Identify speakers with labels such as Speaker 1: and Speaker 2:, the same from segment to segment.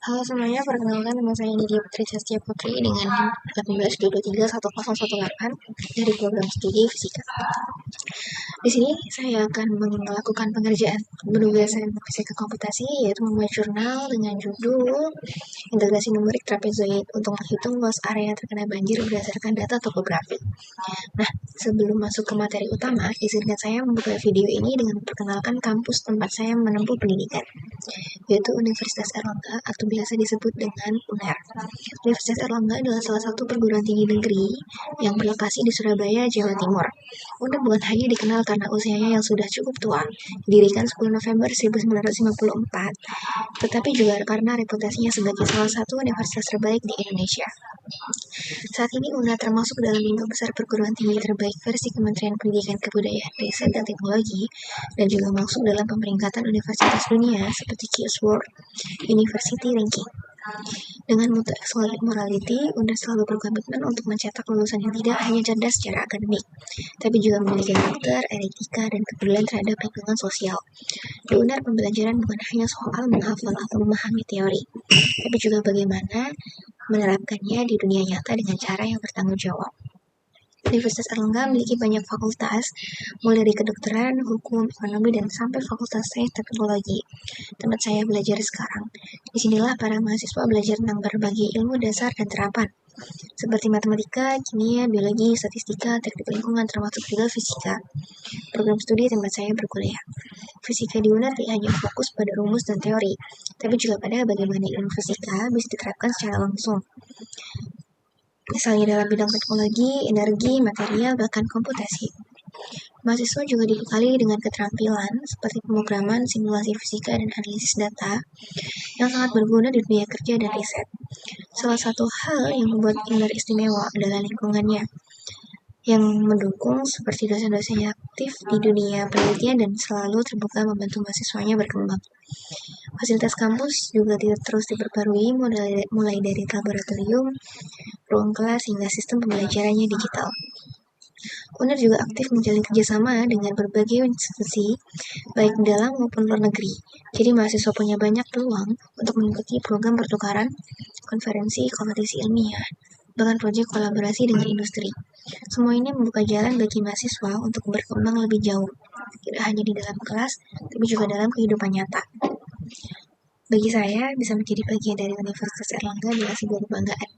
Speaker 1: Halo semuanya, perkenalkan nama saya Nidia Putri Sastia Putri dengan 18231018 dari program studi fisika. Di sini saya akan melakukan pengerjaan penugasan fisika komputasi, yaitu membuat jurnal dengan judul Integrasi Numerik Trapezoid untuk menghitung luas area terkena banjir berdasarkan data topografi. Nah, sebelum masuk ke materi utama, izinkan saya membuka video ini dengan memperkenalkan kampus tempat saya menempuh pendidikan, yaitu Universitas Erlangga atau biasa disebut dengan UNER. Universitas Erlangga adalah salah satu perguruan tinggi negeri yang berlokasi di Surabaya, Jawa Timur. UNER bukan hanya dikenal karena usianya yang sudah cukup tua, didirikan 10 November 1954, tetapi juga karena reputasinya sebagai salah satu universitas terbaik di Indonesia. Saat ini UNER termasuk dalam 5 besar perguruan tinggi terbaik versi Kementerian Pendidikan Kebudayaan, Riset dan Teknologi, dan juga masuk dalam pemeringkatan universitas dunia seperti QS World University Ranking. Dengan mutu morality, UNER selalu berkomitmen untuk mencetak lulusan yang tidak hanya cerdas secara akademik, tapi juga memiliki karakter, etika, dan kepedulian terhadap lingkungan sosial. Di UNER, pembelajaran bukan hanya soal menghafal atau memahami teori, tapi juga bagaimana menerapkannya di dunia nyata dengan cara yang bertanggung jawab. Universitas Erlangga memiliki banyak fakultas, mulai dari kedokteran, hukum, ekonomi, dan sampai fakultas sains teknologi. Tempat saya belajar sekarang. Disinilah para mahasiswa belajar tentang berbagai ilmu dasar dan terapan, seperti matematika, kimia, biologi, statistika, teknik lingkungan, termasuk juga fisika. Program studi tempat saya berkuliah. Fisika di UNER tidak hanya fokus pada rumus dan teori, tapi juga pada bagaimana ilmu fisika bisa diterapkan secara langsung. Misalnya dalam bidang teknologi, energi, material, bahkan komputasi. Mahasiswa juga dibekali dengan keterampilan seperti pemrograman, simulasi fisika, dan analisis data yang sangat berguna di dunia kerja dan riset. Salah satu hal yang membuat UNER istimewa adalah lingkungannya yang mendukung, seperti dosen-dosen yang aktif di dunia penelitian dan selalu terbuka membantu mahasiswanya berkembang. Fasilitas kampus juga terus diperbarui mulai dari laboratorium, ruang kelas, hingga sistem pembelajarannya digital. UNER juga aktif menjalin kerjasama dengan berbagai institusi, baik dalam maupun luar negeri. Jadi mahasiswa punya banyak peluang untuk mengikuti program pertukaran, konferensi, kompetisi ilmiah, bahkan proyek kolaborasi dengan industri. Semua ini membuka jalan bagi mahasiswa untuk berkembang lebih jauh, tidak hanya di dalam kelas, tapi juga dalam kehidupan nyata. Bagi saya, bisa menjadi bagian dari Universitas Erlangga adalah sebuah kebanggaan.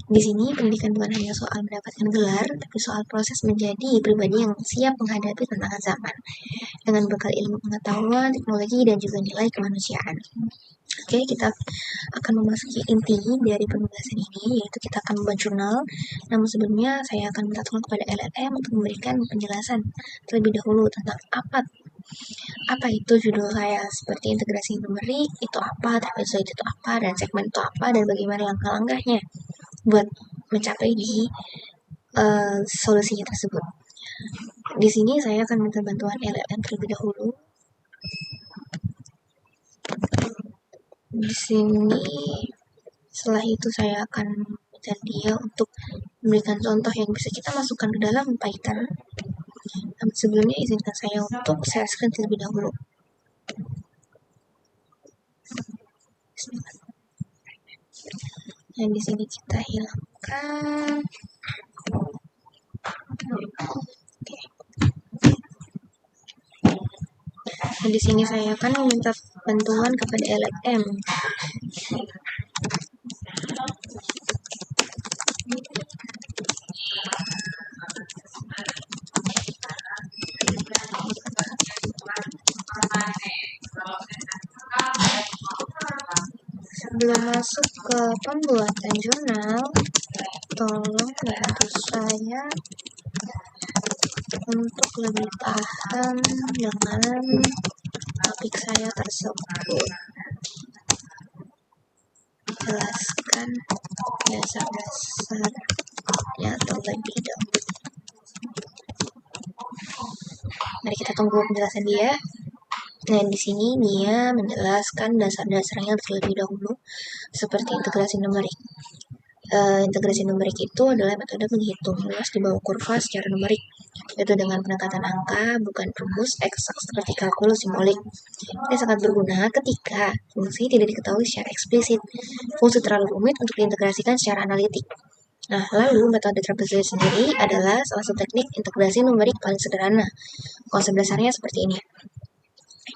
Speaker 1: Di sini, pendidikan bukan hanya soal mendapatkan gelar, tapi soal proses menjadi pribadi yang siap menghadapi tantangan zaman, dengan bekal ilmu pengetahuan, teknologi, dan juga nilai kemanusiaan. Oke, kita akan memasuki inti dari penugasan ini, yaitu kita akan membuat jurnal. Namun sebelumnya, saya akan minta tolong kepada LLM untuk memberikan penjelasan terlebih dahulu tentang apa itu judul saya, seperti integrasi numerik itu apa, trapezoid itu apa, dan segmen itu apa, dan bagaimana langkah-langkahnya buat mencapai di solusinya tersebut. Di sini saya akan minta bantuan LLM terlebih dahulu. Di sini setelah itu saya akan minta dia untuk memberikan contoh yang bisa kita masukkan ke dalam Python. Namun sebelumnya izinkan saya untuk share screen terlebih dahulu. Dan di sini kita hilangkan. Oke. Dan di sini saya akan meminta bantuan kepada LLM. Sebelum masuk ke pembuatan jurnal, tolong bantu saya untuk lebih paham dengan topik saya tersebut. Jelaskan dasar-dasarnya terlebih dahulu. Mari kita tunggu penjelasan dia. Nah, di sini dia menjelaskan dasar-dasarnya terlebih dahulu, seperti integrasi numerik. Integrasi numerik itu adalah metode menghitung luas di bawah kurva secara numerik, yaitu dengan pendekatan angka, bukan rumus eksak seperti kalkulus simbolik. Ini sangat berguna ketika fungsi tidak diketahui secara eksplisit. Fungsi terlalu rumit untuk diintegrasikan secara analitik. Nah, lalu metode trapezoid sendiri adalah salah satu teknik integrasi numerik paling sederhana. Konsep dasarnya seperti ini.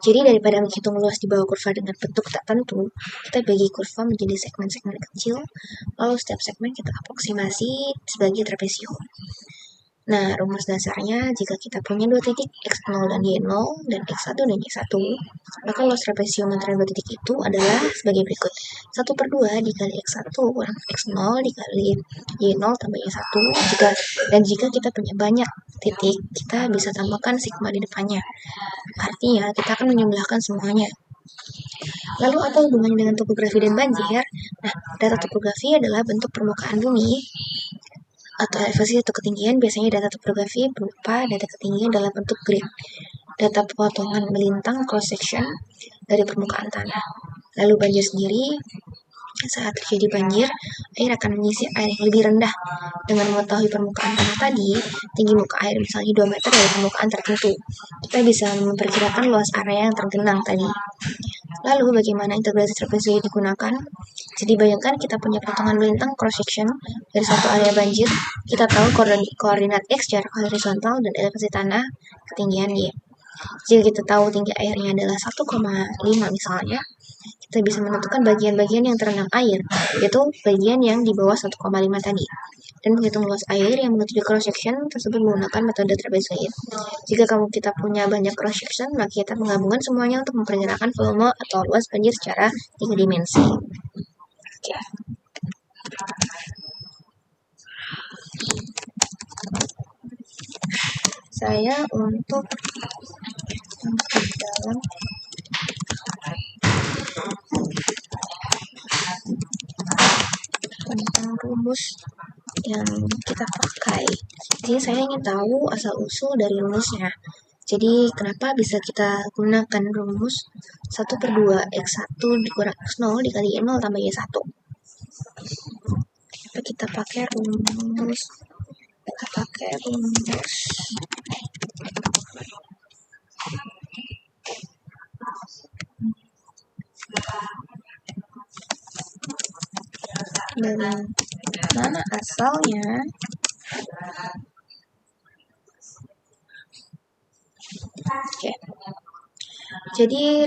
Speaker 1: Jadi daripada menghitung luas di bawah kurva dengan bentuk tak tentu, kita bagi kurva menjadi segmen-segmen kecil, lalu setiap segmen kita aproksimasi sebagai trapesium. Nah, rumus dasarnya jika kita punya dua titik x0 dan y0 dan x1 dan y1, maka luas trapesium antara dua titik itu adalah sebagai berikut. 1/2 dikali x1 kurang x0 dikali y0 tambah y1. Jika kita punya banyak titik, kita bisa tambahkan sigma di depannya. Artinya, kita akan menjumlahkan semuanya. Lalu apa hubungannya dengan topografi dan banjir? Nah, data topografi adalah bentuk permukaan bumi atau elevasi atau ketinggian. Biasanya data topografi berupa data ketinggian dalam bentuk grid, data potongan melintang cross section dari permukaan tanah. Lalu banjir sendiri, saat terjadi banjir, air akan mengisi air yang lebih rendah. Dengan mengetahui permukaan tanah tadi, tinggi muka air misalnya 2 meter dari permukaan tertentu, kita bisa memperkirakan luas area yang tergenang tadi. Lalu bagaimana integrasi trapezoid digunakan? Jadi bayangkan kita punya potongan melintang cross section dari suatu area banjir. Kita tahu koordinat X jarak horizontal dan elevasi tanah ketinggian Y. Jika kita tahu tinggi airnya adalah 1,5 misalnya, kita bisa menentukan bagian-bagian yang terendam air, yaitu bagian yang di bawah 1,5 tadi, dan menghitung luas air yang menuju cross section tersebut menggunakan metode trapezoid. Jika kita punya banyak cross section, maka kita menggabungkan semuanya untuk memperkirakan volume atau luas banjir secara 3 dimensi. Oke. Saya untuk dalam tentang rumus yang kita pakai. Jadi saya ingin tahu asal-usul dari rumusnya. Jadi kenapa bisa kita gunakan rumus 1/2 x1 dikurang x0 dikali y0 tambah y1. Kita pakai rumus dari mana asalnya? Oke. Jadi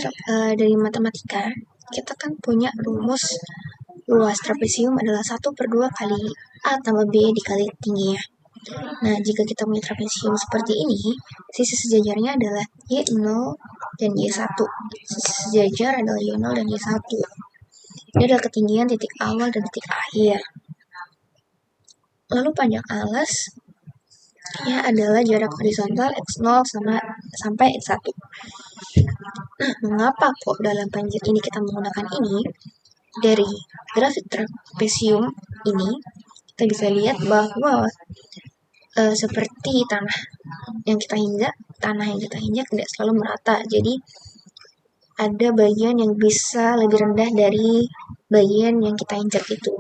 Speaker 1: dari matematika kita kan punya rumus luas trapesium adalah 1/2 kali A tambah B dikali tingginya. Nah, jika kita punya trapesium seperti ini, sisi sejajarnya adalah Y0 dan Y1. Sisi sejajar adalah Y0 dan Y1. Ini adalah ketinggian titik awal dan titik akhir. Lalu panjang alas ya adalah jarak horizontal x0 sampai x1. Nah, mengapa kok dalam banjir ini kita menggunakan ini? Dari grafik trapesium ini, kita bisa lihat bahwa seperti tanah yang kita injak tidak selalu merata. Jadi ada bagian yang bisa lebih rendah dari bagian yang kita injak itu.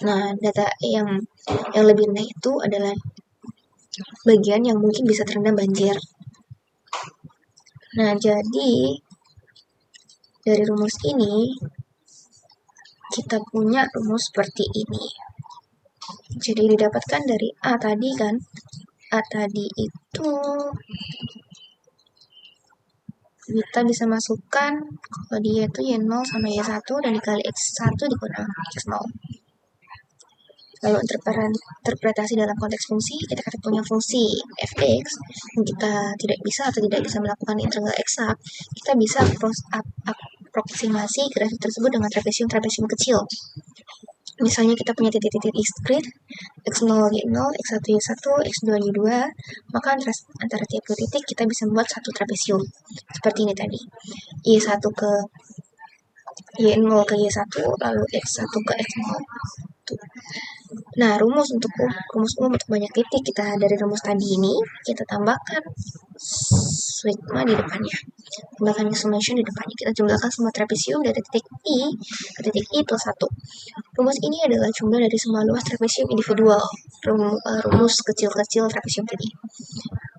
Speaker 1: Nah, data yang lebih rendah itu adalah bagian yang mungkin bisa terendam banjir. Nah, jadi dari rumus ini kita punya rumus seperti ini. Jadi didapatkan dari A tadi kan. A tadi itu kita bisa masukkan kalau dia itu Y0 sama Y1 dan dikali X1 dikurang X0. Lalu interpretasi dalam konteks fungsi, kita punya fungsi fx yang kita tidak bisa melakukan integral eksak, kita bisa aproksimasi grafik tersebut dengan trapesium kecil. Misalnya kita punya titik-titik grid x0 y0, x1 y1, x2 y2, maka antara tiap dua titik kita bisa membuat satu trapesium seperti ini tadi, y1 ke y0 ke y1, lalu x1 ke x0. Nah, rumus umum untuk banyak titik kita dari rumus tadi ini kita tambahkan sigma di depannya, tambahkan summation di depannya. Kita jumlahkan semua trapesium dari titik I ke titik I plus 1. Rumus ini adalah jumlah dari semua luas trapesium individual, rumus kecil-kecil trapesium tadi.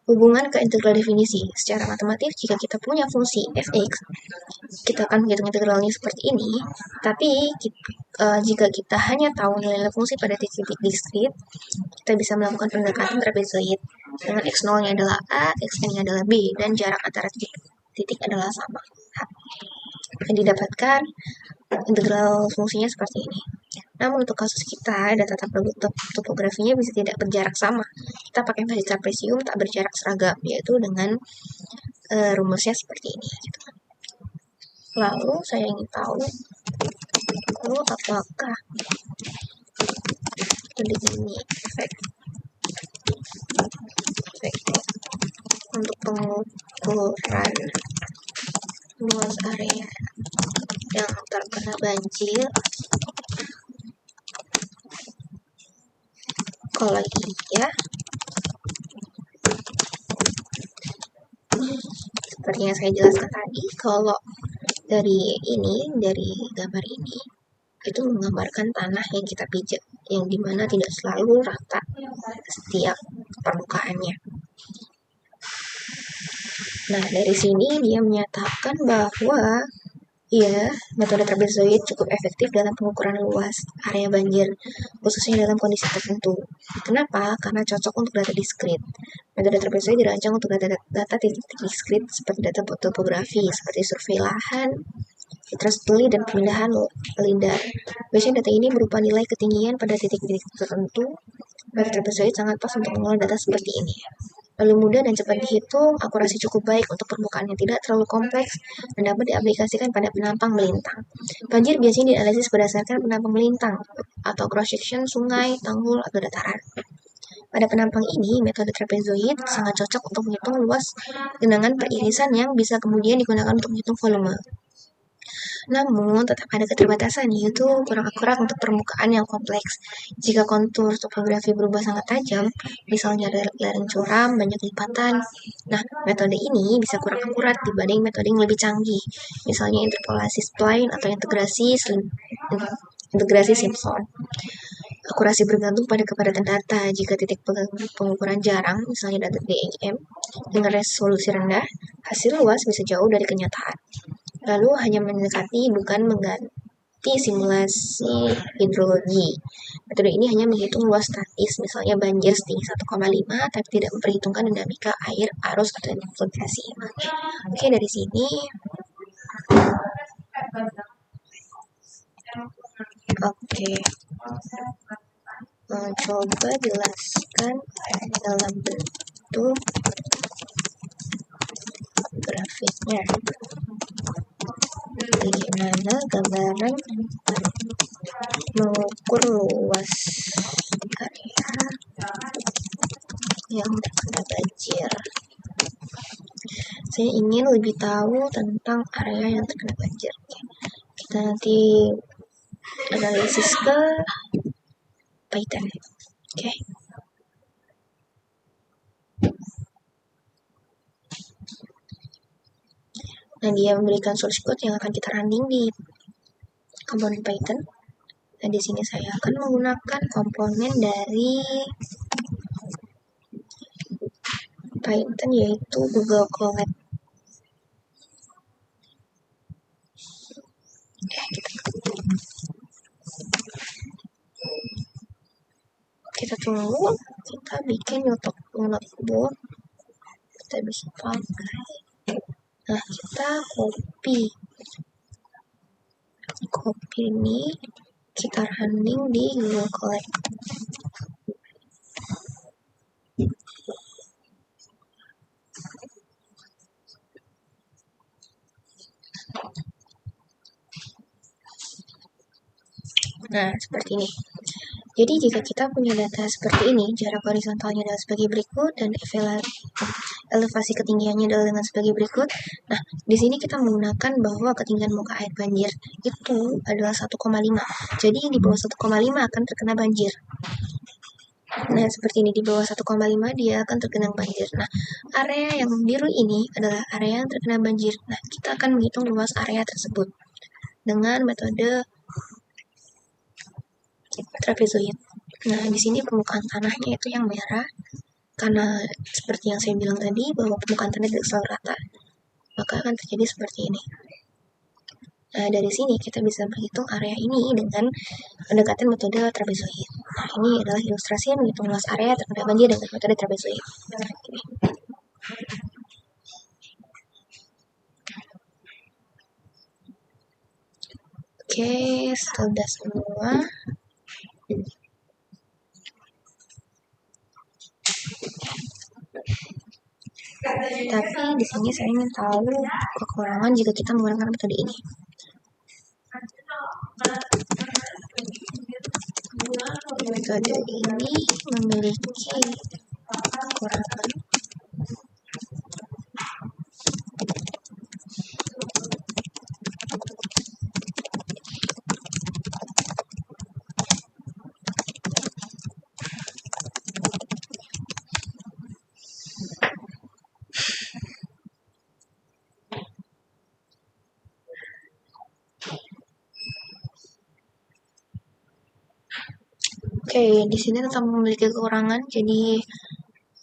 Speaker 1: Hubungan ke integral definisi. Secara matematis, jika kita punya fungsi fx, kita akan menghitung integralnya seperti ini. Tapi jika kita hanya tahu nilai fungsi pada titik diskrit, kita bisa melakukan pendekatan trapezoid dengan x0-nya adalah A, xn-nya adalah B, dan jarak antara titik adalah sama. Akan didapatkan integral fungsinya seperti ini. Namun untuk kasus kita, data topografinya bisa tidak berjarak sama. Kita pakai metode trapesium tak berjarak seragam, yaitu dengan rumusnya seperti ini. Gitu. Lalu saya ingin tahu, apakah ini efektif untuk pengukuran luas area yang terkena banjir? Kalau iya, seperti yang saya jelaskan tadi, kalau dari gambar ini, itu menggambarkan tanah yang kita pijak, yang dimana tidak selalu rata setiap permukaannya. Nah, dari sini dia menyatakan bahwa metode trapezoid cukup efektif dalam pengukuran luas area banjir, khususnya dalam kondisi tertentu. Kenapa? Karena cocok untuk data diskrit. Metode trapezoid dirancang untuk data titik diskrit seperti data topografi, seperti survei lahan, fitra studi, dan pemindahan lindar. Biasanya data ini berupa nilai ketinggian pada titik-titik tertentu. Metode trapezoid sangat pas untuk mengolah data seperti ini. Lalu mudah dan cepat dihitung, akurasi cukup baik untuk permukaan yang tidak terlalu kompleks, dan dapat diaplikasikan pada penampang melintang. Banjir biasanya dianalisis berdasarkan penampang melintang, atau cross-section sungai, tanggul, atau dataran. Pada penampang ini, metode trapezoid sangat cocok untuk menghitung luas genangan peririsan yang bisa kemudian digunakan untuk menghitung volume. Namun, tetap ada keterbatasan, yaitu kurang akurat untuk permukaan yang kompleks. Jika kontur topografi berubah sangat tajam, misalnya ada lereng curam, banyak lipatan, nah, metode ini bisa kurang akurat dibanding metode yang lebih canggih, misalnya interpolasi spline atau integrasi Simpson. Akurasi bergantung pada kepadatan data. Jika titik pengukuran jarang, misalnya data DEM, dengan resolusi rendah, hasil luas bisa jauh dari kenyataan. Lalu hanya mendekati, bukan mengganti simulasi hidrologi. Metode ini hanya menghitung luas statis, misalnya banjir setinggi 1,5, tapi tidak memperhitungkan dinamika air, arus, atau infiltrasi. Oke, dari sini coba jelaskan dalam bentuk grafiknya. Bagaimana gambaran mengukur luas area yang terkena banjir. Saya ingin lebih tahu tentang area yang terkena banjir. Kita nanti analisis ke Python. Oke. Nah, dia memberikan source code yang akan kita running di komponen Python. Dan di sini saya akan menggunakan komponen dari Python, yaitu Google Colab. Kita tunggu, kita bikin notebook, kita bisa pakai. Nah, kita copy ini, kita running di Google Colab. Nah, seperti ini. Jadi jika kita punya data seperti ini, jarak horizontalnya adalah sebagai berikut dan elevasi ketinggiannya adalah dengan sebagai berikut. Nah, di sini kita menggunakan bahwa ketinggian muka air banjir itu adalah 1,5. Jadi di bawah 1,5 akan terkena banjir. Nah, seperti ini di bawah 1,5 dia akan tergenang banjir. Nah, area yang biru ini adalah area yang terkena banjir. Nah, kita akan menghitung luas area tersebut dengan metode trapezoid. Nah, di sini permukaan tanahnya itu yang merah, karena seperti yang saya bilang tadi bahwa permukaan tanah tidak selalu rata, maka akan terjadi seperti ini. Nah, dari sini kita bisa menghitung area ini dengan pendekatan metode trapezoid. Nah, ini adalah ilustrasi menghitung luas area terkena banjir dengan metode trapezoid. Oke, sudah semua. Tapi di sini saya ingin tahu kekurangan jika kita menggunakan metode ini. Metode ini memiliki kekurangan. Oke, di sini tetap memiliki kekurangan. Jadi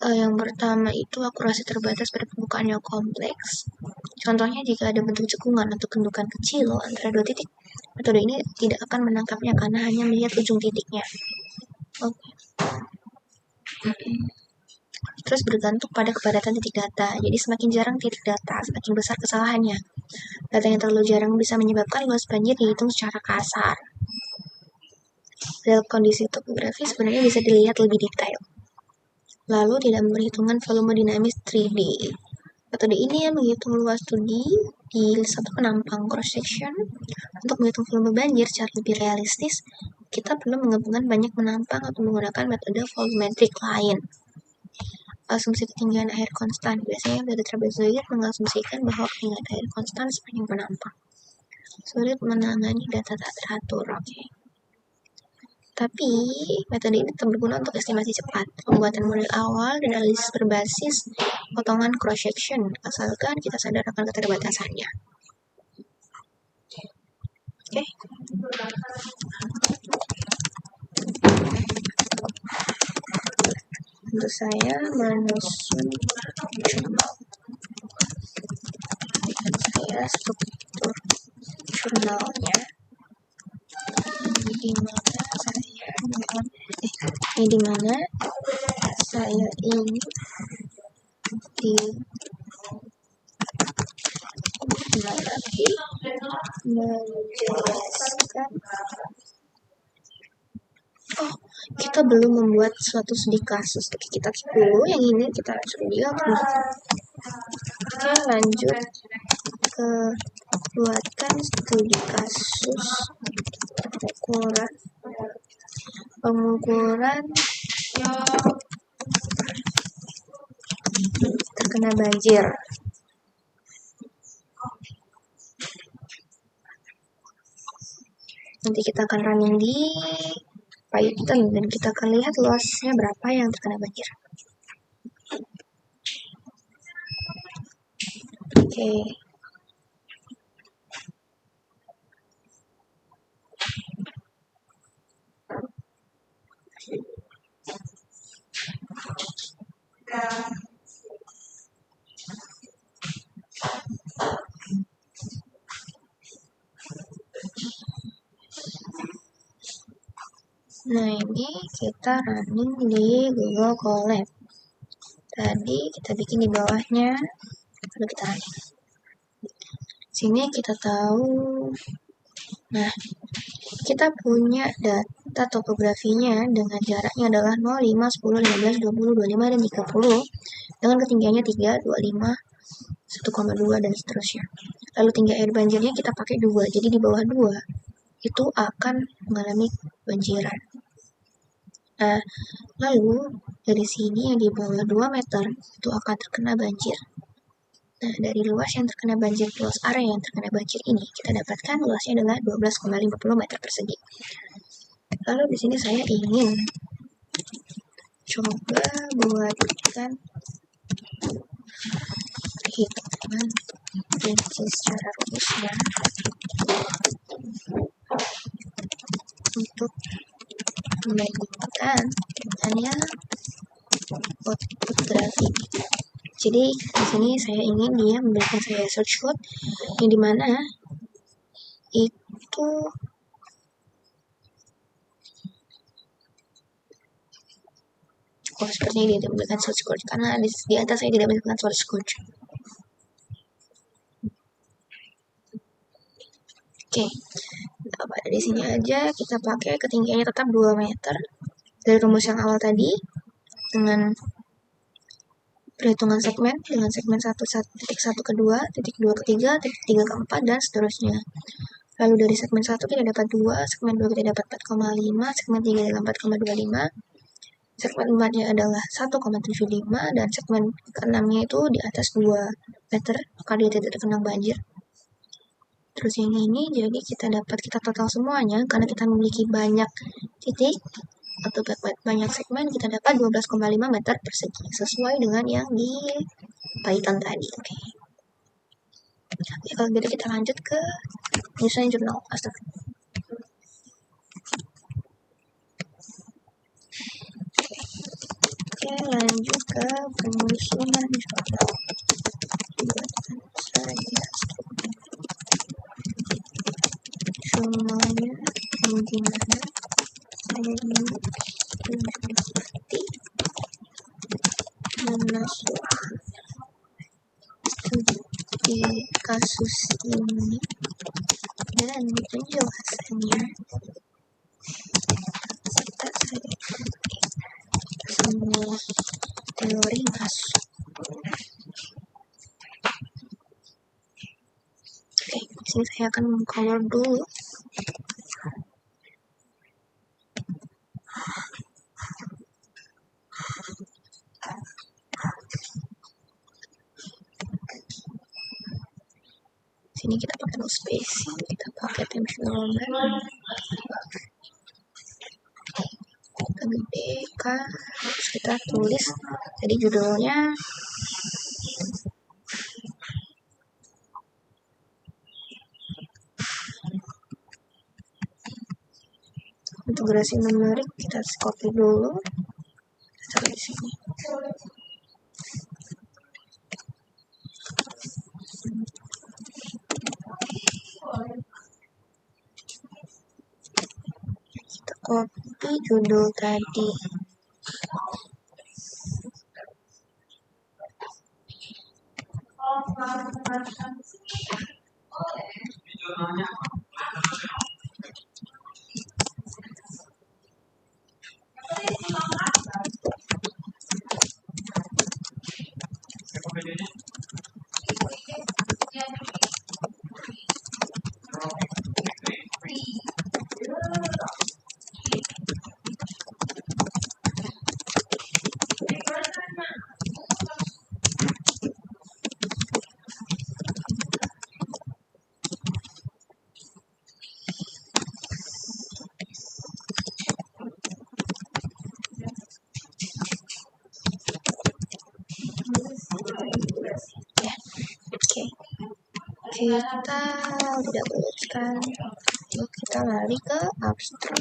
Speaker 1: yang pertama itu akurasi terbatas pada permukaan yang kompleks. Contohnya jika ada bentuk cekungan atau kendukan kecil antara dua titik, metode ini tidak akan menangkapnya karena hanya melihat ujung titiknya. Oke. Terus bergantung pada kepadatan titik data. Jadi semakin jarang titik data, semakin besar kesalahannya. Data yang terlalu jarang bisa menyebabkan luas banjir dihitung secara kasar. Dalam kondisi topografi sebenarnya bisa dilihat lebih detail. Lalu tidak memperhitungkan volume dinamis 3D. Metode ini yang menghitung luas 2D di satu penampang cross section. Untuk menghitung volume banjir secara lebih realistis, kita perlu menggabungkan banyak penampang atau menggunakan metode volumetric lain. Asumsi ketinggian air konstan. Biasanya metode trapezoid mengasumsikan bahwa ketinggian air konstan sepanjang penampang. Sulit menangani data tak teratur. Oke. Tapi metode ini tetap berguna untuk estimasi cepat, pembuatan model awal, dan analisis berbasis potongan cross section, asalkan kita sadar akan keterbatasannya. Oke. Untuk saya menyusun jurnal. Saya struktur jurnalnya di mana saya ingin menjelaskan. Kita belum membuat suatu studi kasus. Kita dulu yang ini kita studi. Oke, lanjut ke buatkan studi kasus pengukuran terkena banjir. Nanti kita akan running di Python dan kita akan lihat luasnya berapa yang terkena banjir. Oke. Nah, ini kita running di Google Colab. Tadi kita bikin di bawahnya, lalu kita running. Sini kita tahu. Nah, kita punya data topografinya dengan jaraknya adalah 0, 5, 10, 15, 20, 25, dan 30 dengan ketinggiannya 3, 25, 1,2 dan seterusnya. Lalu tinggi air banjirnya kita pakai 2. Jadi di bawah 2 itu akan mengalami banjiran. Nah, lalu dari sini yang di bawah 2 meter itu akan terkena banjir. Nah, dari luas yang terkena banjir, luas area yang terkena banjir ini, kita dapatkan luasnya adalah 12,50 meter persegi. Lalu di sini saya ingin coba buatkan hitungan rinci secara rumusnya untuk membandingkan dengannya output grafik. Jadi di sini saya ingin dia memberikan saya source code yang dimana itu sepertinya dia tidak memberikan source code karena di atas saya tidak memberikan source code. Oke, pada di sini aja kita pakai ketinggiannya tetap 2 meter dari rumus yang awal tadi dengan perhitungan segmen dengan segmen 1 ke 2, titik 2 ke 3, titik 3 ke 4 dan seterusnya. Lalu dari segmen 1 kita dapat 2, segmen 2 kita dapat 4,5, segmen 3 adalah 4,25, segmen 4-nya adalah 1,75 dan segmen ke-6-nya itu di atas 2 meter, maka dia tidak terkena banjir. Terus yang ini jadi kita total semuanya karena kita memiliki banyak titik atau banyak segmen, kita dapat 12,5 meter persegi sesuai dengan yang di Python tadi. Oke, kalau gitu kita lanjut ke penyusunan jurnal. Oke, lanjut ke penyusunan jurnal. Jurnalnya dimana saya ini masuk di kasus ini dan penjelasannya serta saya semua teori masuk. Oke, di sini saya akan mengcover dulu. Sini kita pakai no spacing, kita pakai tensional line, kita gede kan, terus kita tulis tadi judulnya integrasi numerik, kita copy dulu, taruh di sini. Kita copy judul tadi. Kita tidak teruskan, kita lari ke abstrak.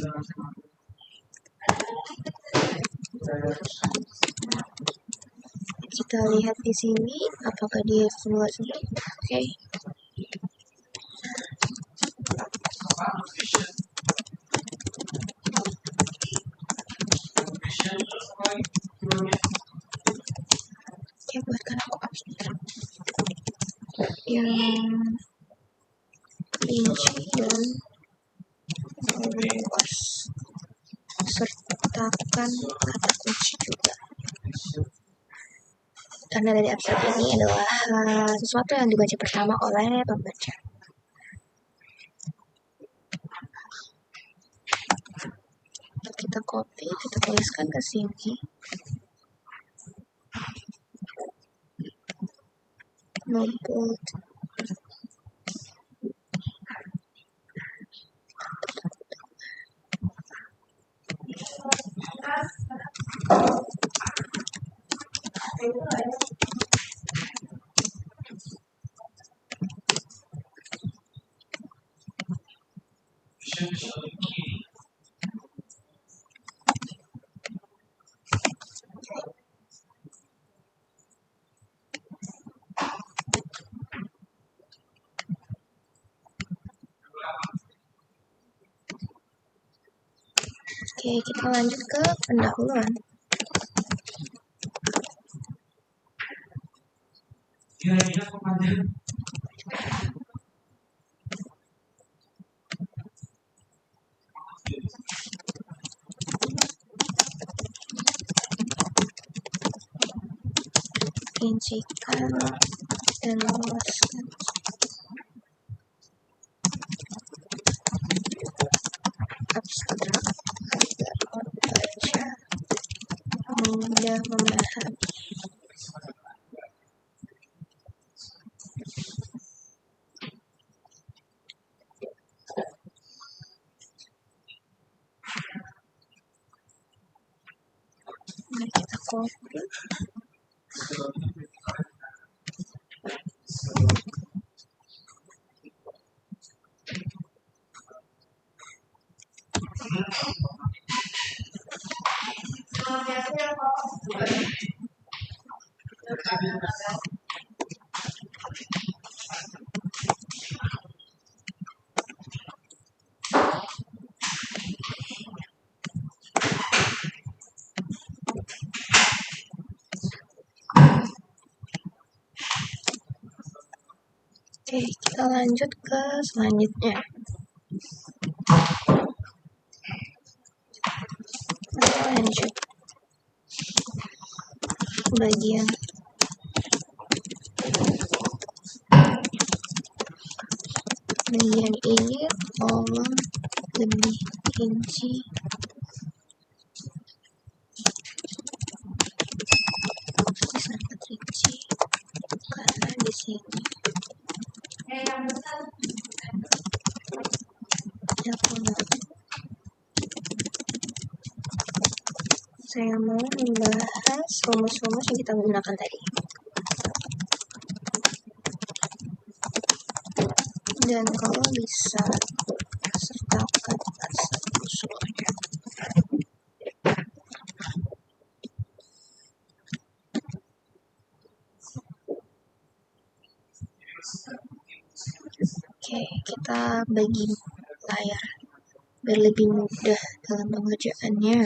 Speaker 1: Kita lihat di sini apakah dia keluar seperti itu. Oke. Oke, buatkan aku abstrak yang rinci dan luas, sertakan kata kunci juga. Karena dari abstrak ini adalah sesuatu yang dibaca pertama oleh pembaca. Kita copy, kita tuliskan ke sini. Notebook Oke, kita lanjut ke pendahuluan. Rincikan dan luaskan abstrak agar pembaca mudah memahami. Mari kita copy. Oke, kita lanjut ke selanjutnya. Lanjut bagian ini kolom lebih rinci sangat rinci karena di sini ada kolom. Saya mau membahas rumus-rumus yang kita gunakan tadi. Dan kalau bisa sertakan asal usulnya. Oke, kita bagi layar biar lebih mudah dalam pengerjaannya.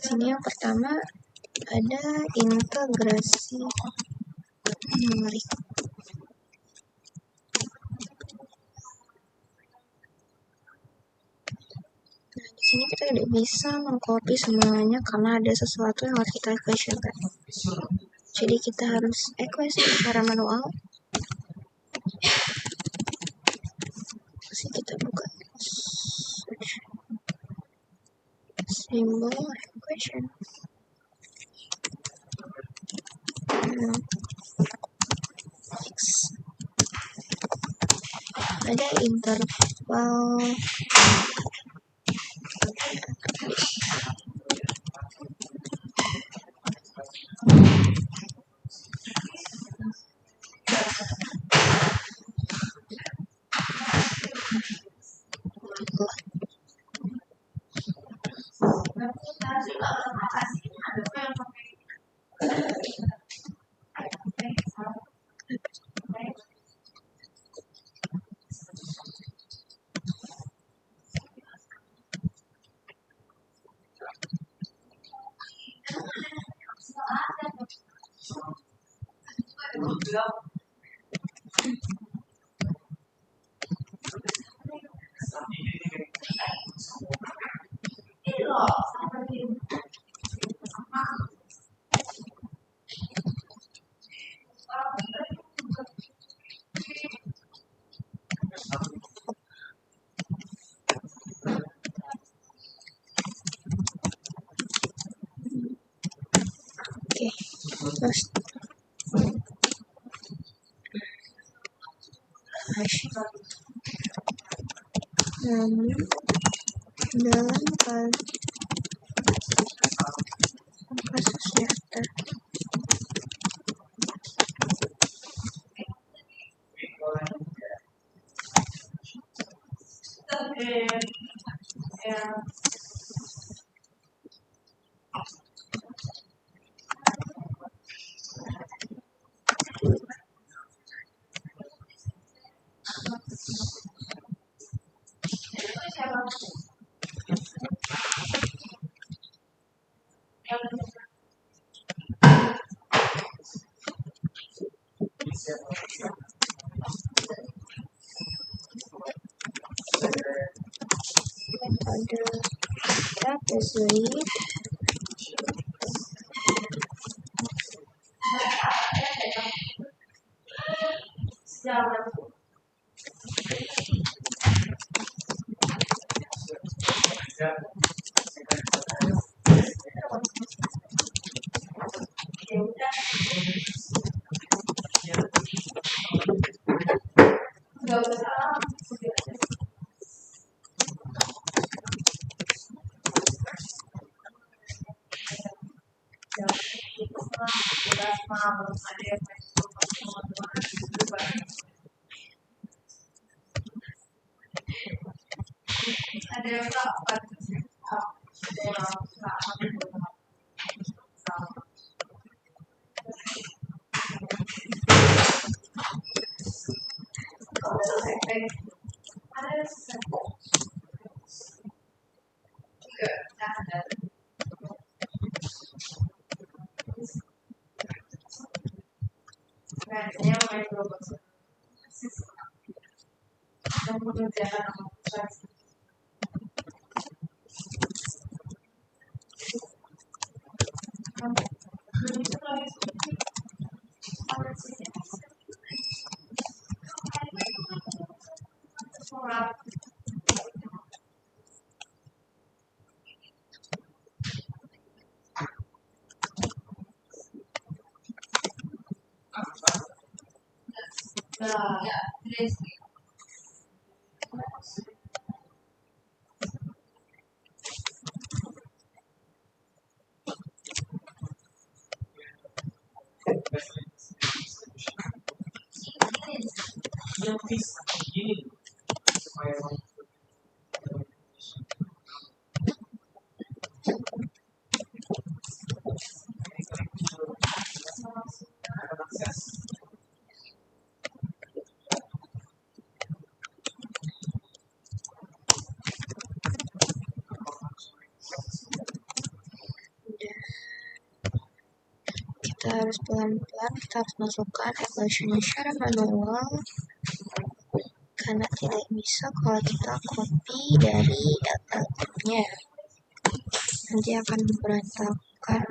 Speaker 1: Sini yang pertama ada integrasi numerik. Nah, di sini kita tidak bisa mengcopy semuanya karena ada sesuatu yang harus kita equationkan. Jadi kita harus equation secara manual. Terus kita buka simbol equation. X. Ada interval terus hash. Namun dalam kasus daftar pada trapezoid kita harus pelan-pelan, kita harus masukkan equation secara manual karena tidak bisa kalau kita copy dari LLM-nya, nanti akan berantakan.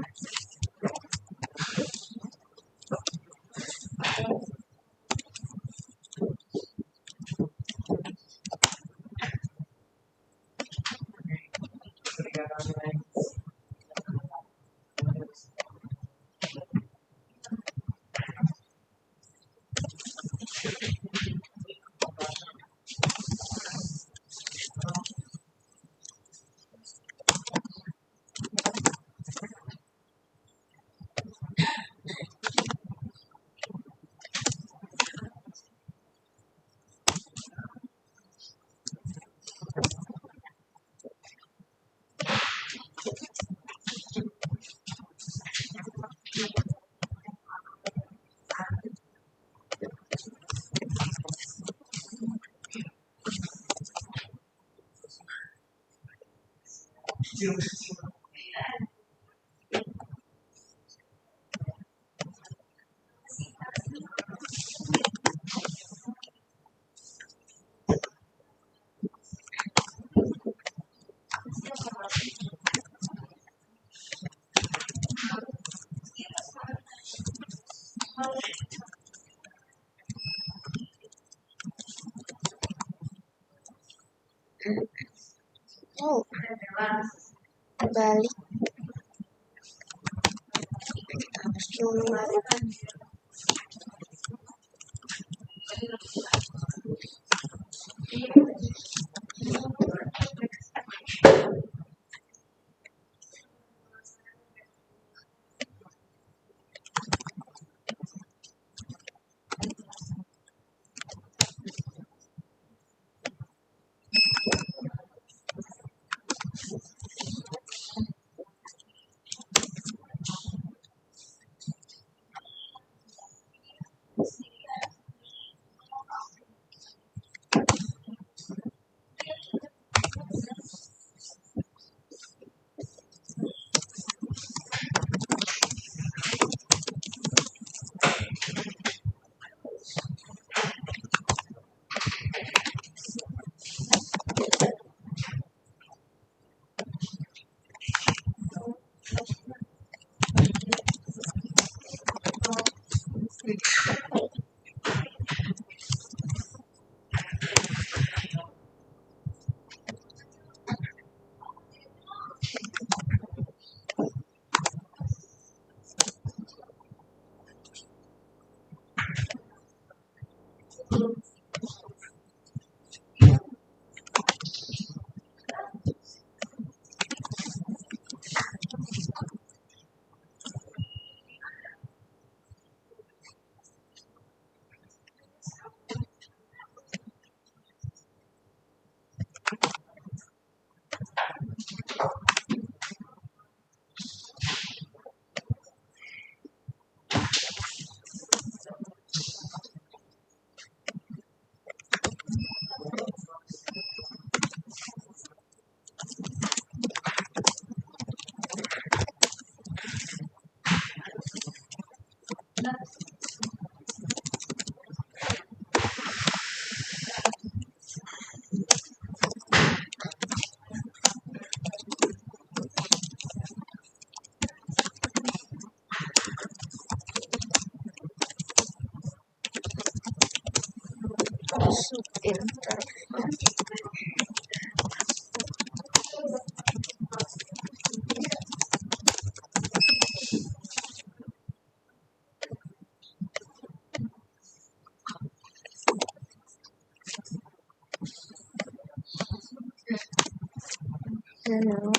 Speaker 1: Oh, terbalik. Kita harus dulu. Pinter. Hmm. Oh, no.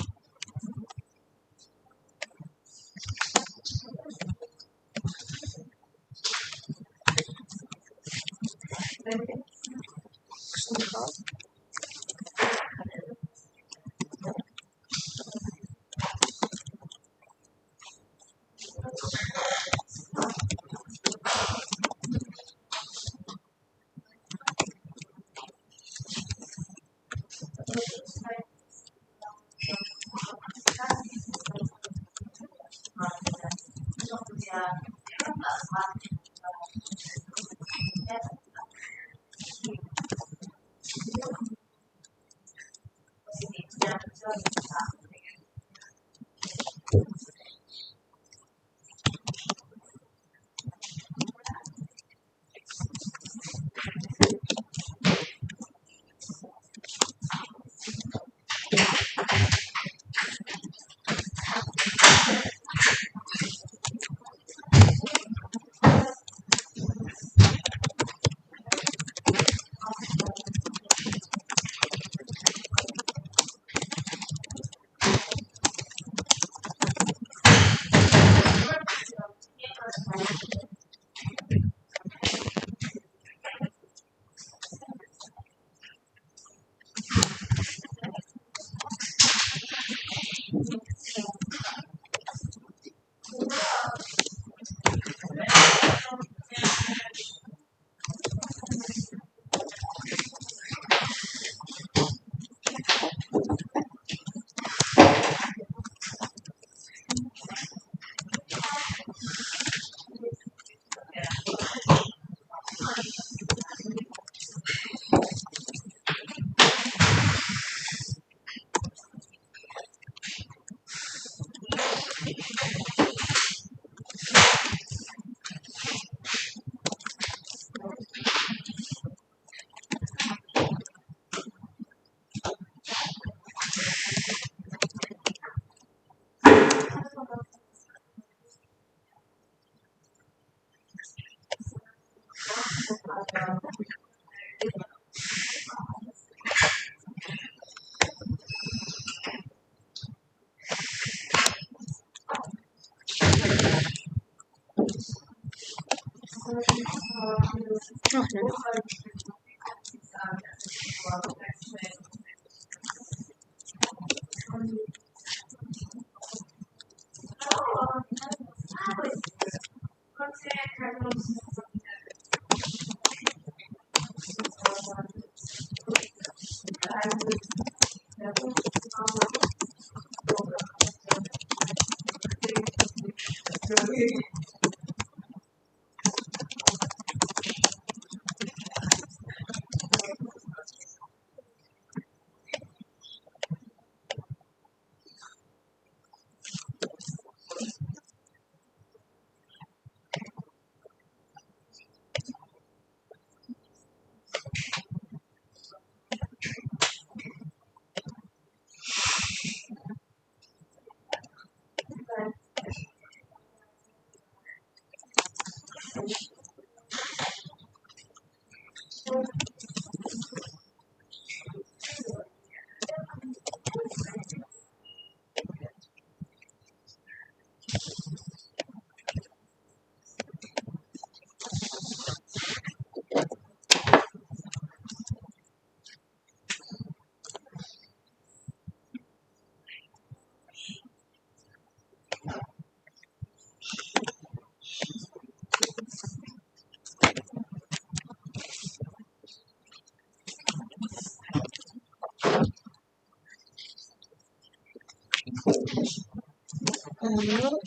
Speaker 1: Lalu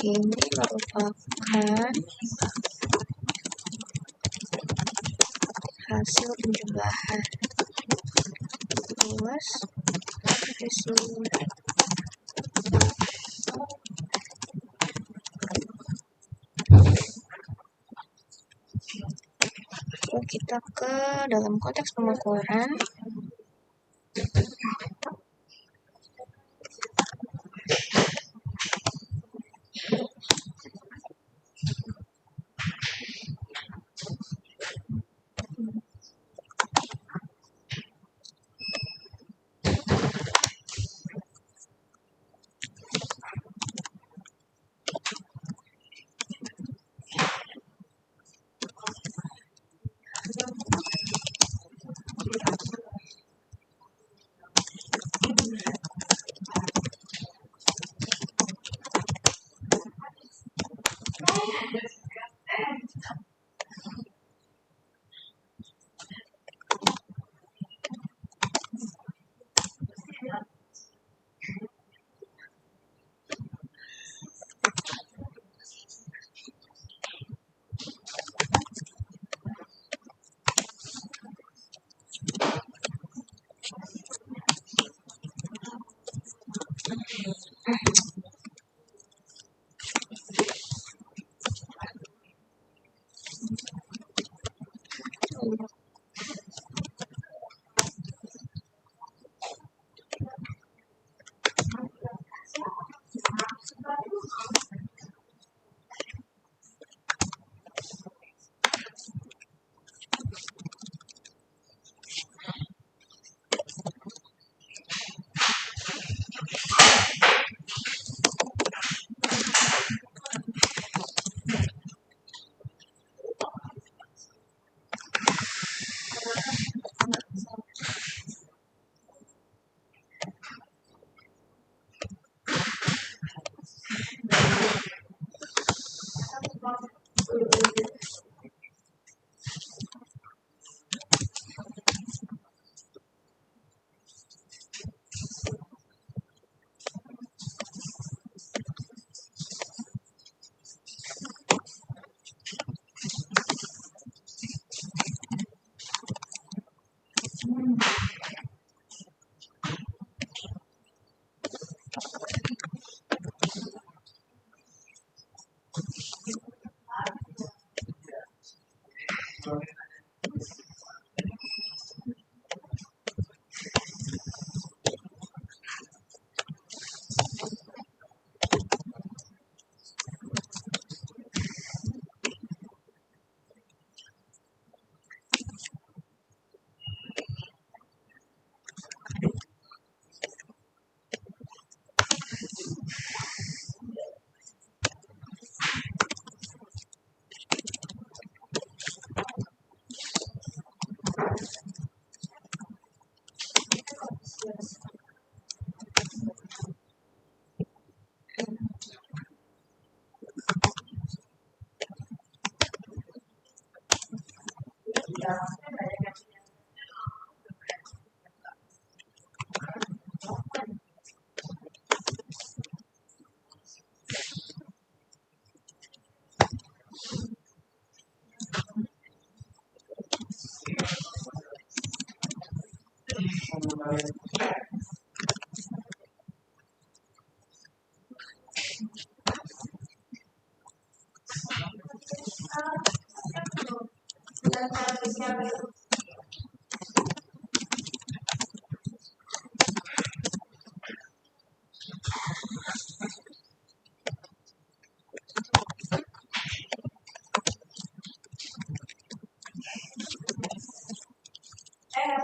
Speaker 1: ini merupakan hasil penjumlahan luas resume. Lalu kita ke dalam konteks pemaparan. Oke,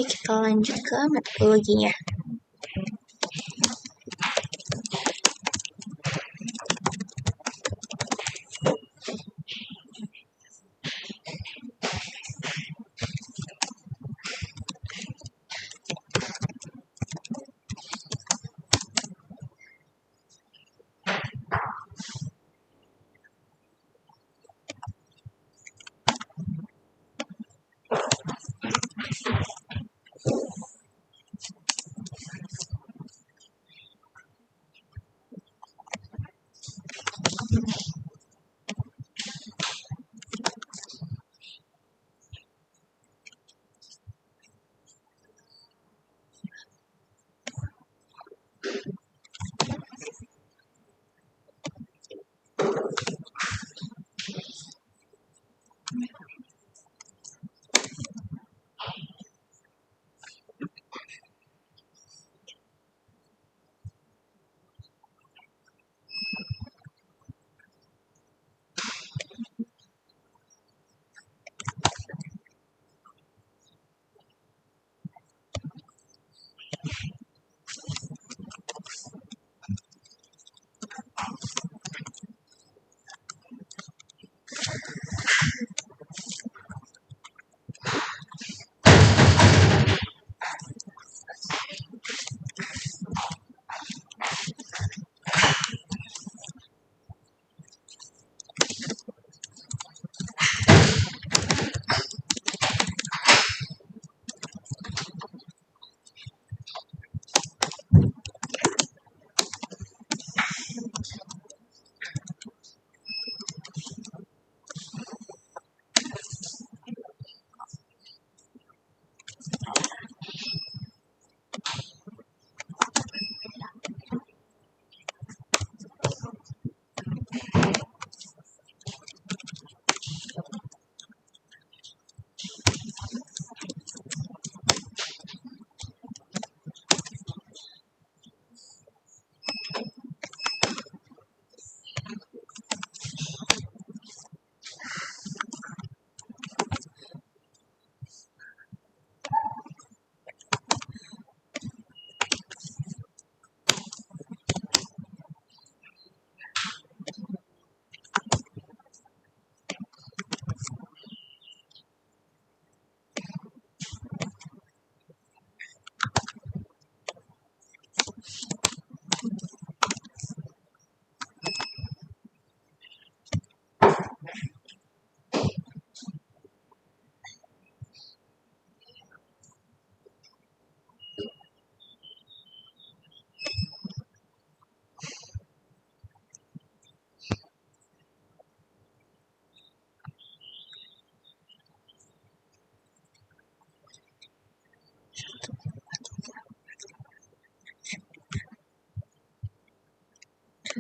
Speaker 1: kita lanjut ke metodologinya.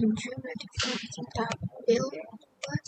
Speaker 1: 7 berarti kita ambil buat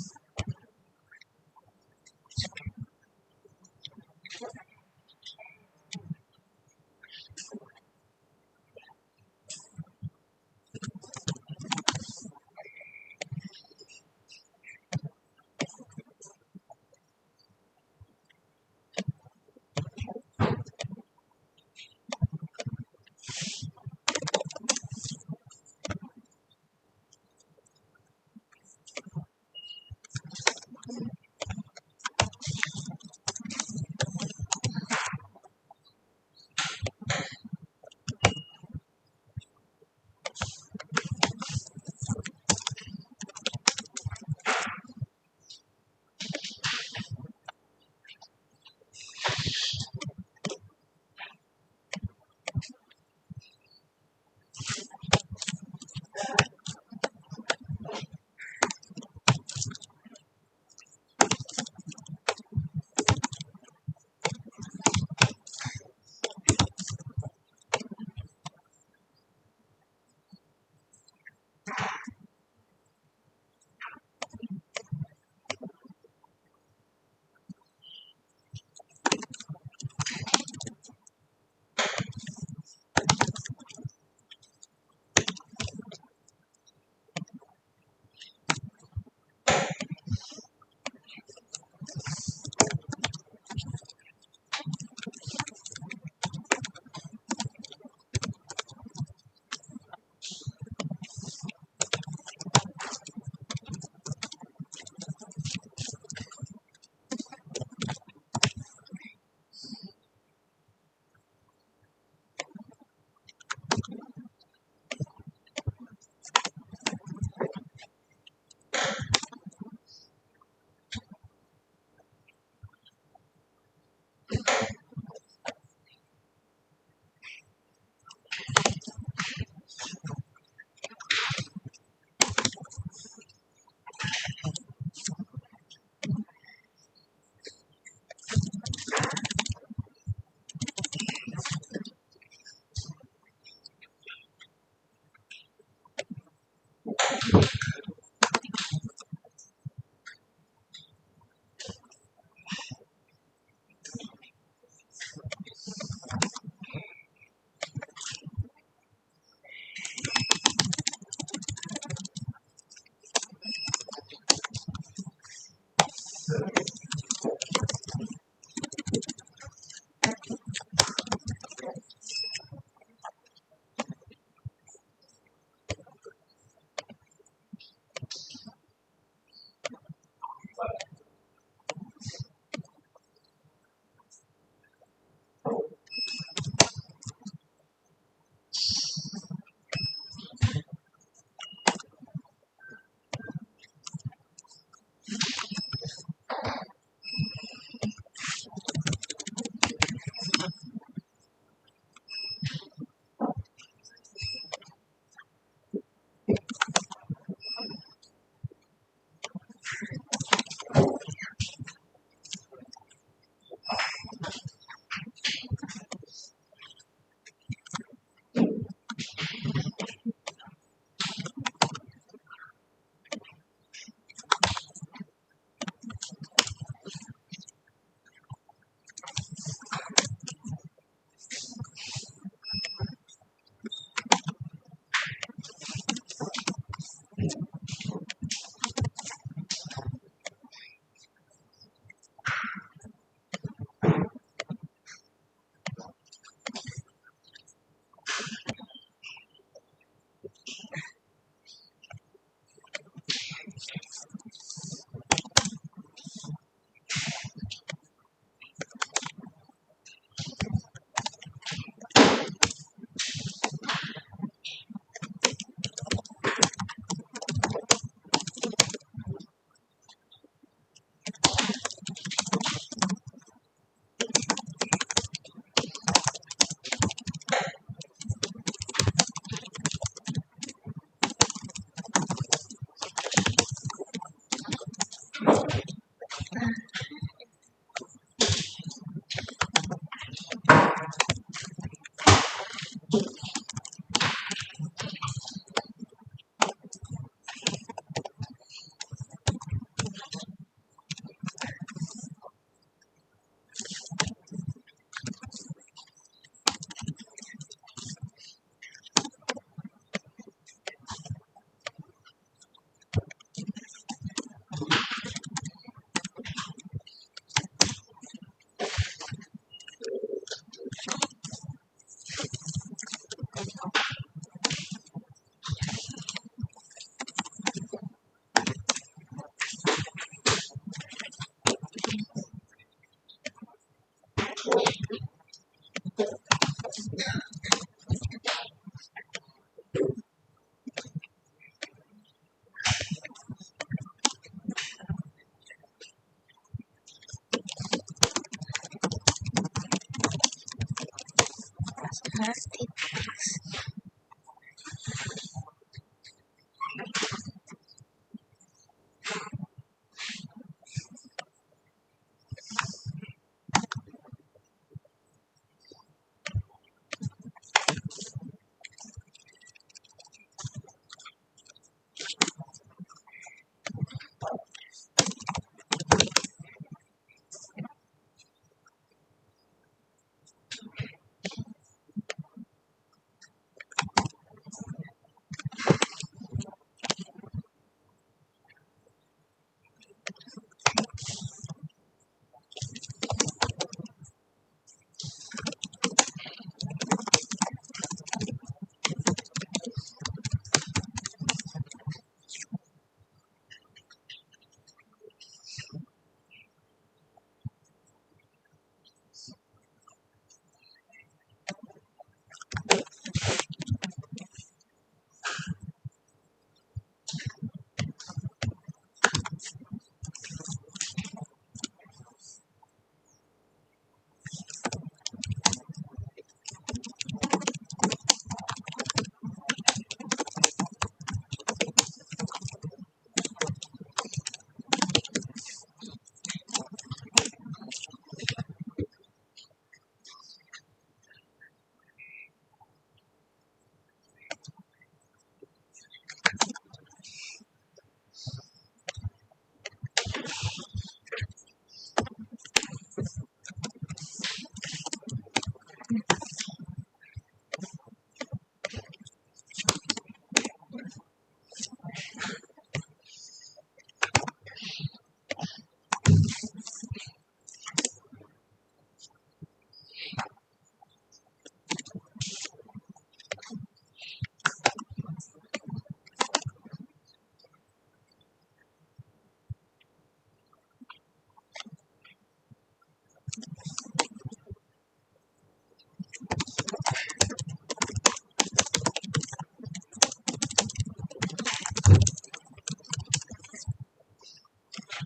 Speaker 1: Plastik.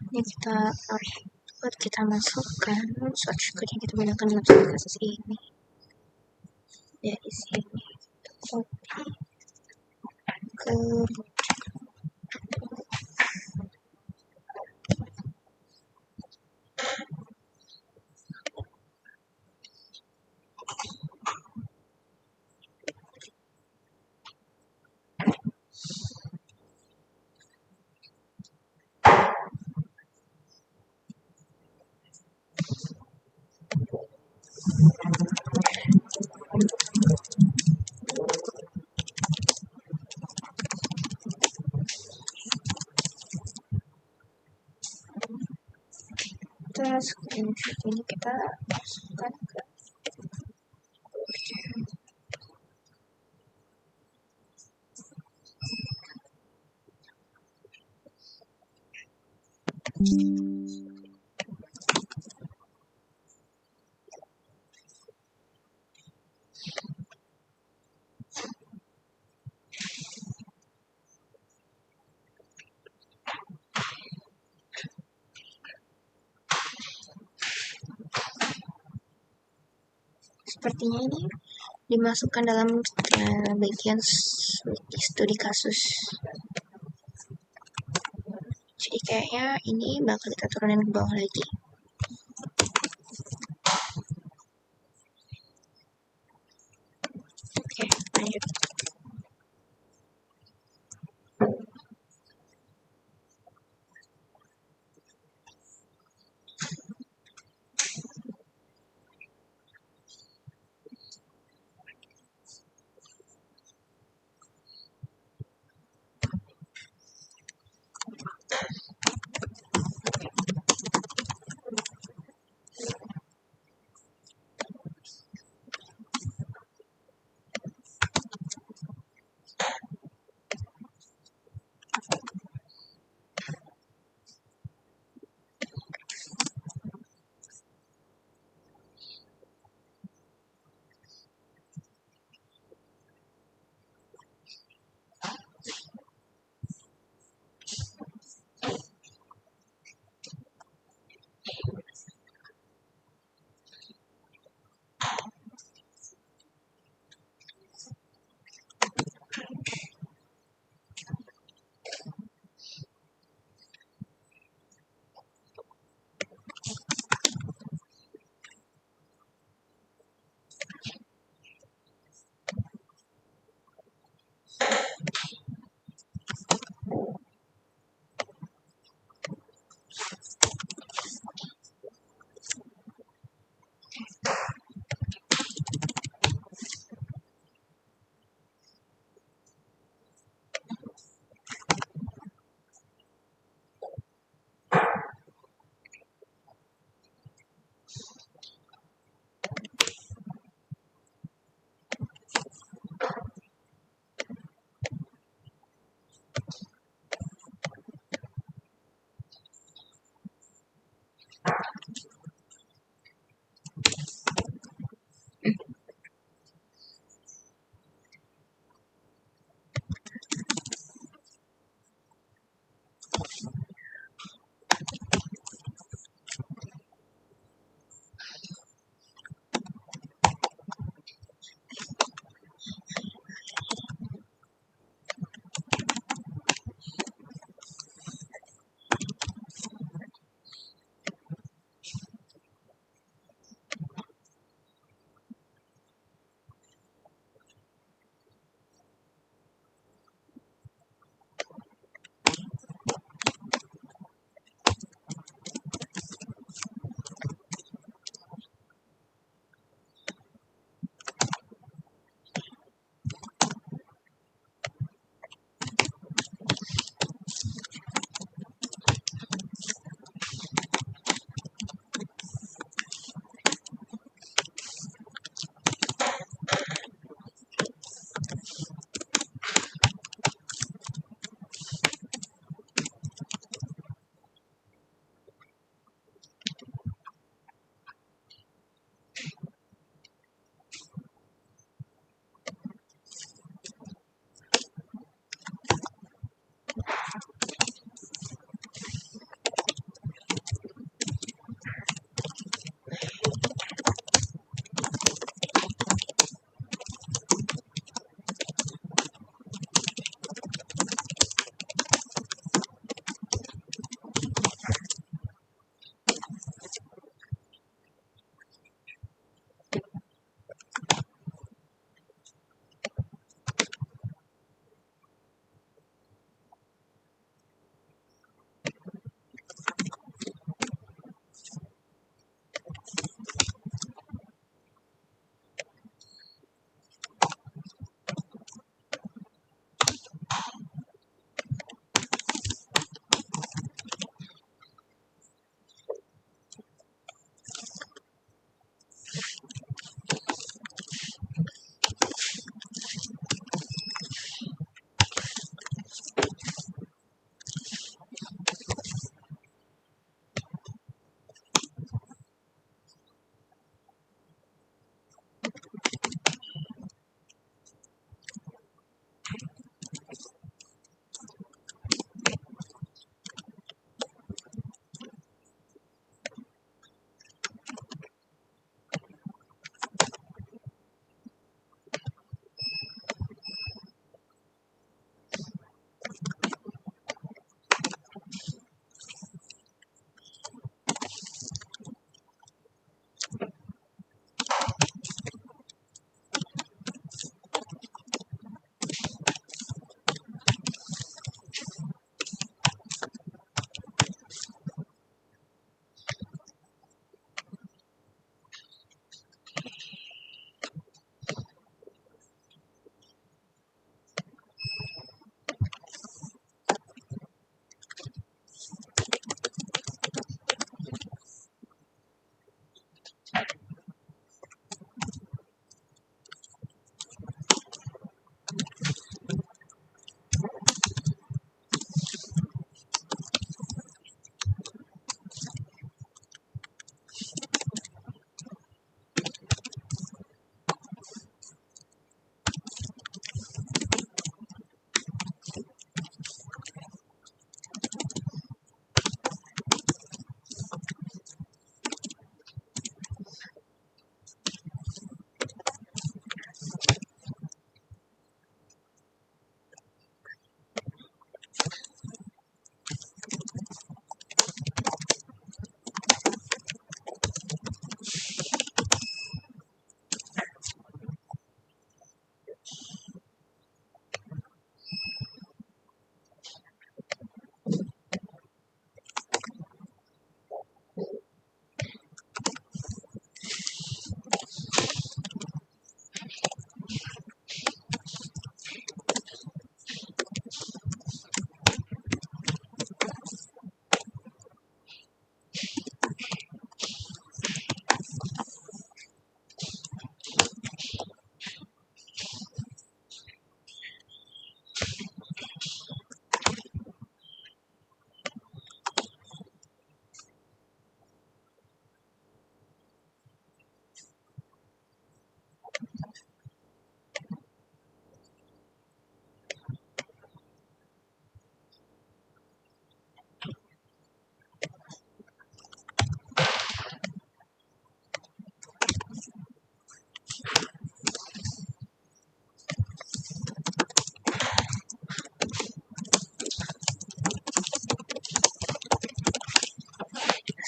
Speaker 1: Ini kita masukkan source code yang kita gunakan dalam kasus ini. Ya, di sini copy ke screenshot ini kita masukkan ke sepertinya ini dimasukkan dalam bagian studi kasus. Jadi kayaknya ini bakal kita turunin ke bawah lagi. Oke, lanjut.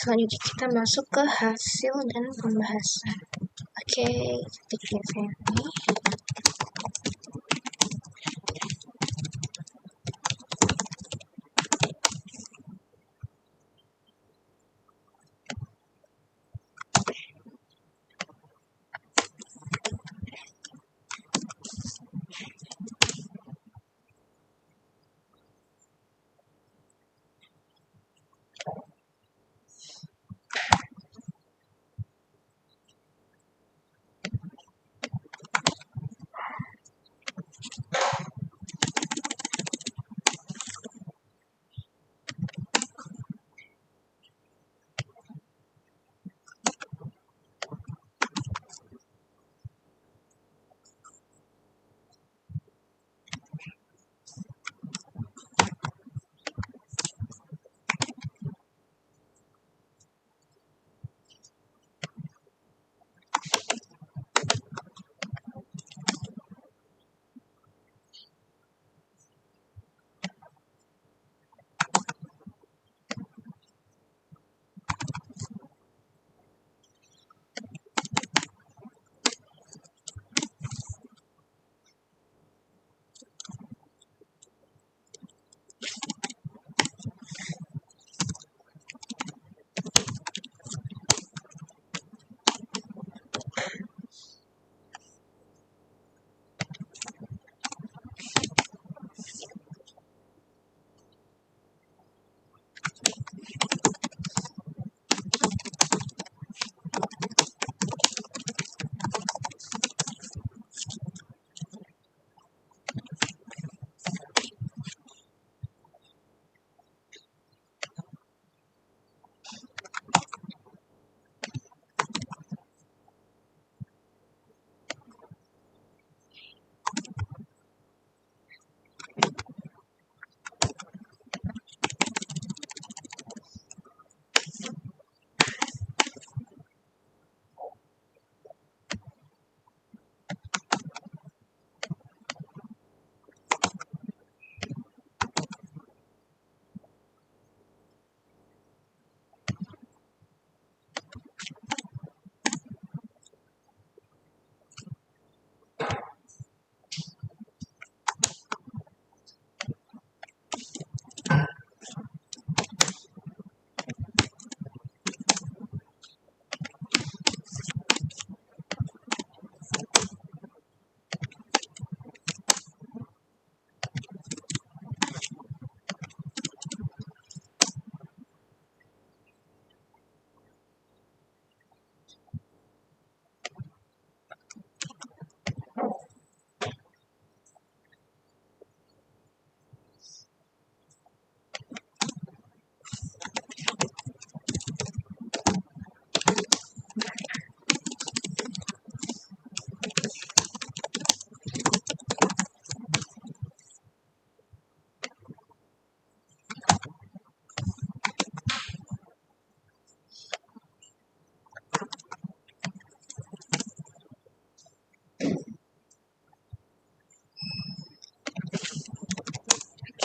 Speaker 1: Selanjutnya kita masuk ke hasil dan pembahasan. Oke, ketik saya ini.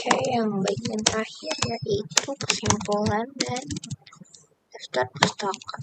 Speaker 1: Oke, yang bagian terakhir yaitu kesimpulan dan daftar pustaka.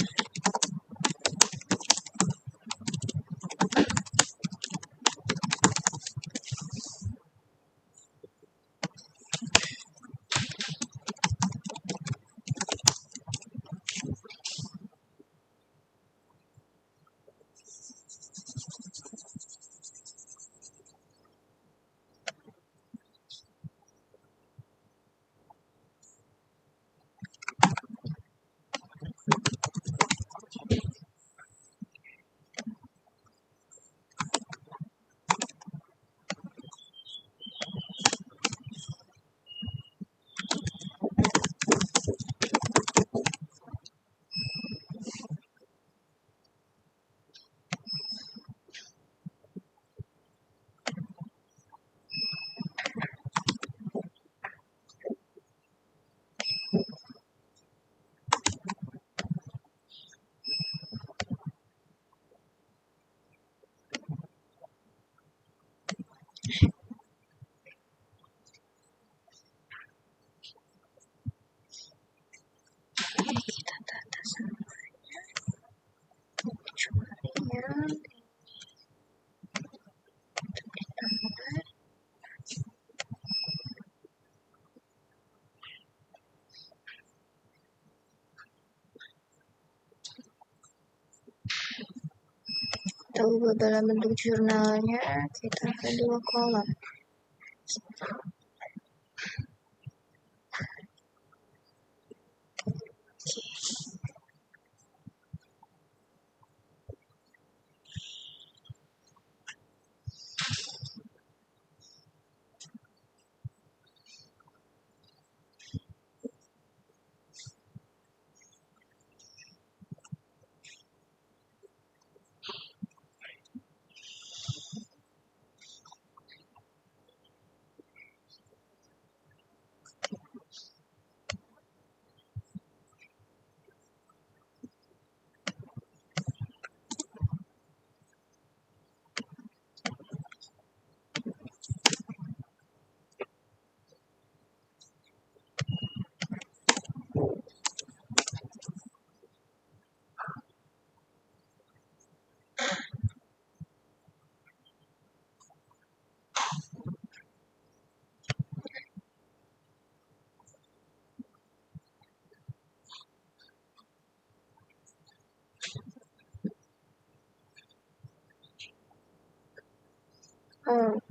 Speaker 1: dalam bentuk jurnalnya kita ke 2 kolom. Oh, oke.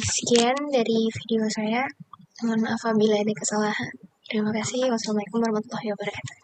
Speaker 1: Sekian dari video saya. Mohon maaf apabila ada kesalahan. Terima kasih. Wassalamualaikum warahmatullahi wabarakatuh.